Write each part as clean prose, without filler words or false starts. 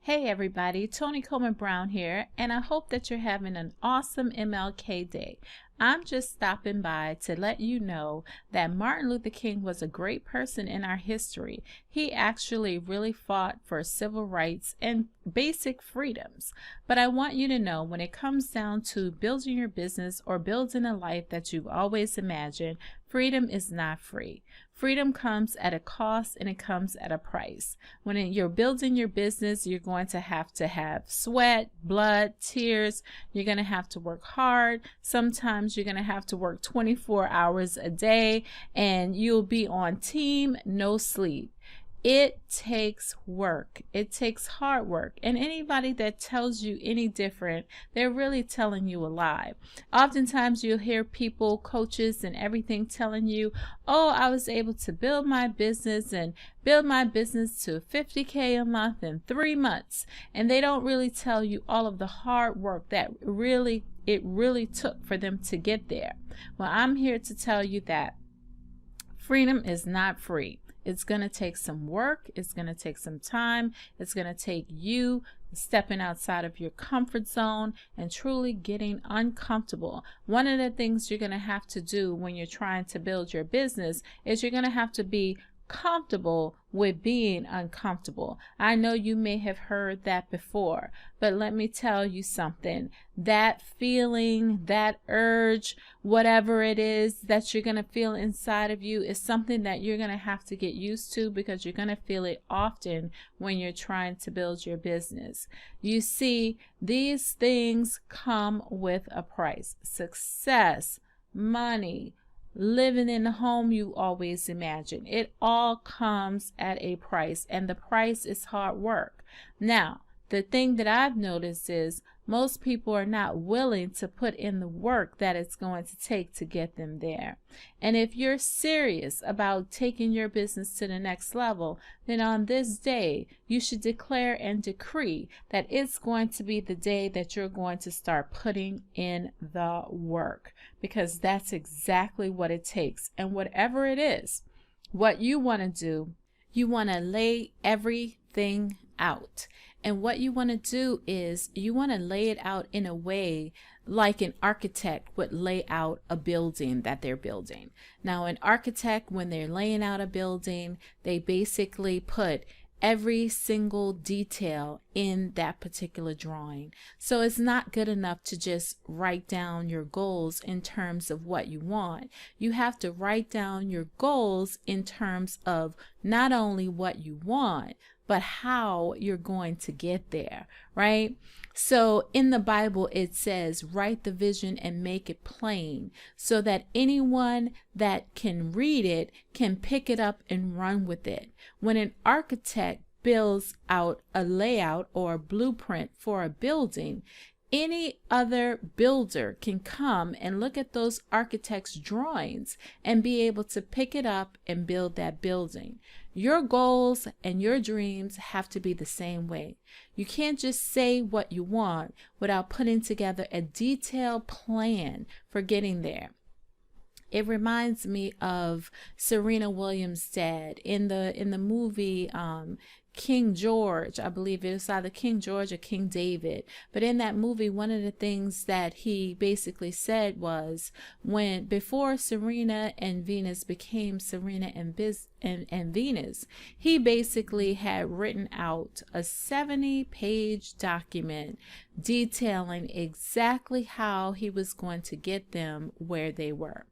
Hey everybody, Tony Coleman-Brown here, and I hope that you're having an awesome MLK Day. I'm just stopping by to let you know that Martin Luther King was a great person in our history. He actually really fought for civil rights and basic freedoms. But I want you to know, when it comes down to building your business or building a life that you've always imagined, freedom is not free. Freedom comes at a cost and it comes at a price. When you're building your business, you're going to have sweat, blood, tears. You're going to have to work hard. Sometimes you're going to have to work 24 hours a day, and you'll be on team, no sleep. It takes work. It takes hard work. And anybody that tells you any different, they're really telling you a lie. Oftentimes you'll hear people, coaches and everything telling you, oh, I was able to build my business to $50K a month in 3 months. And they don't really tell you all of the hard work that it really took for them to get there. Well, I'm here to tell you that freedom is not free. It's going to take some work. It's going to take some time. It's going to take you stepping outside of your comfort zone and truly getting uncomfortable. One of the things you're going to have to do when you're trying to build your business is you're going to have to be comfortable with being uncomfortable. I know you may have heard that before, but let me tell you something. That feeling, that urge, whatever it is that you're going to feel inside of you is something that you're going to have to get used to, because you're going to feel it often when you're trying to build your business. You see, these things come with a price. Success, money, living in the home you always imagine. It all comes at a price, and the price is hard work. Now, the thing that I've noticed is most people are not willing to put in the work that it's going to take to get them there. And if you're serious about taking your business to the next level, then on this day, you should declare and decree that it's going to be the day that you're going to start putting in the work, because that's exactly what it takes. And whatever it is, what you want to do, you want to lay everything out. And what you want to do is you want to lay it out in a way like an architect would lay out a building that they're building. Now, an architect, when they're laying out a building, they basically put every single detail in that particular drawing. So it's not good enough to just write down your goals in terms of what you want. You have to write down your goals in terms of not only what you want, but how you're going to get there, right? So in the Bible, it says, write the vision and make it plain so that anyone that can read it can pick it up and run with it. When an architect builds out a layout or a blueprint for a building, any other builder can come and look at those architects' drawings and be able to pick it up and build that building. Your goals and your dreams have to be the same way. You can't just say what you want without putting together a detailed plan for getting there. It reminds me of Serena Williams' dad in the movie King George. I believe it was either King George or King David. But in that movie, one of the things that he basically said was, before Serena and Venus became Serena and Venus, he basically had written out a 70-page document detailing exactly how he was going to get them where they were.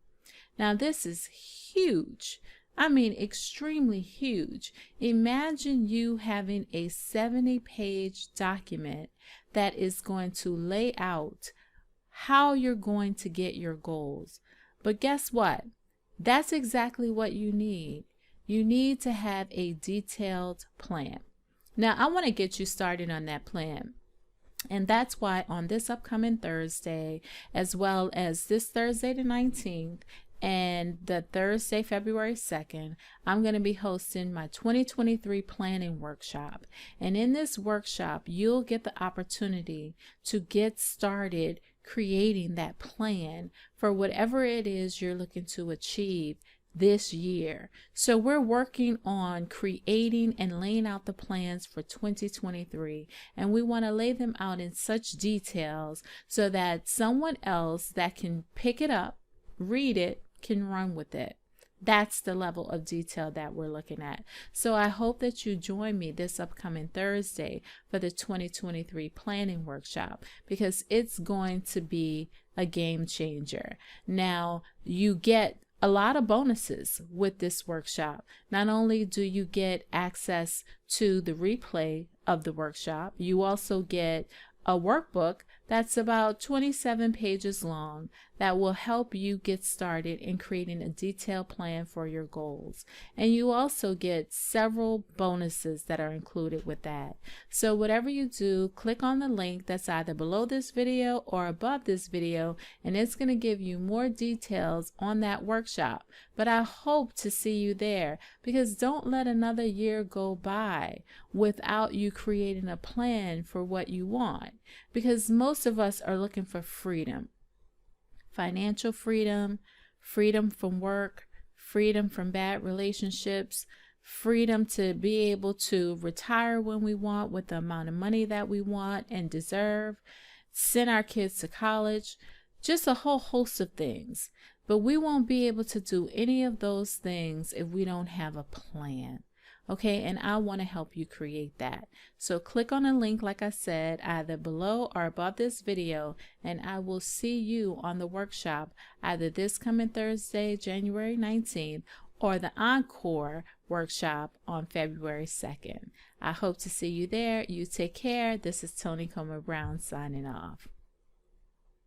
Now, this is huge. I mean, extremely huge. Imagine you having a 70-page document that is going to lay out how you're going to get your goals. But guess what? That's exactly what you need. You need to have a detailed plan. Now, I want to get you started on that plan. And that's why on this upcoming Thursday, as well as this Thursday the 19th, and the Thursday, February 2nd, I'm going to be hosting my 2023 planning workshop. And in this workshop, you'll get the opportunity to get started creating that plan for whatever it is you're looking to achieve this year. So we're working on creating and laying out the plans for 2023, and we want to lay them out in such details so that someone else that can pick it up, read it, can run with it. That's the level of detail that we're looking at. So I hope that you join me this upcoming Thursday for the 2023 planning workshop, because it's going to be a game changer. Now, you get a lot of bonuses with this workshop. Not only do you get access to the replay of the workshop, you also get a workbook that's about 27 pages long that will help you get started in creating a detailed plan for your goals. And you also get several bonuses that are included with that. So whatever you do, click on the link that's either below this video or above this video, and it's going to give you more details on that workshop. But I hope to see you there, because don't let another year go by without you creating a plan for what you want, because most of us are looking for freedom. Financial freedom, freedom from work, freedom from bad relationships, freedom to be able to retire when we want with the amount of money that we want and deserve, send our kids to college, just a whole host of things. But we won't be able to do any of those things if we don't have a plan. Okay, and I want to help you create that. So click on a link, like I said, either below or above this video, and I will see you on the workshop either this coming Thursday, January 19th, or the Encore workshop on February 2nd. I hope to see you there. You take care. This is Toni Coleman-Brown signing off.